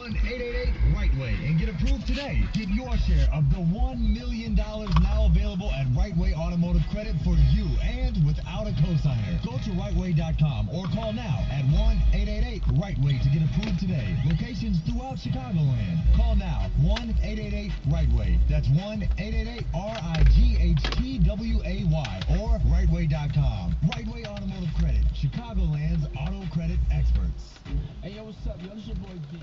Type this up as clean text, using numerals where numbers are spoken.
1-888-RIGHT-WAY and get approved today. Get your share of the $1 million now available at Right Way Automotive Credit for you and without a cosigner. Go to rightway.com or call now at 1-888-RIGHT-WAY to get approved today. Locations throughout Chicagoland. Call now 1-888-RIGHT-WAY. That's 1-888-RIGHTWAY or rightway.com. Right Way Automotive Credit, Chicagoland's auto credit experts. Hey, yo, what's up, yo? This your boy D.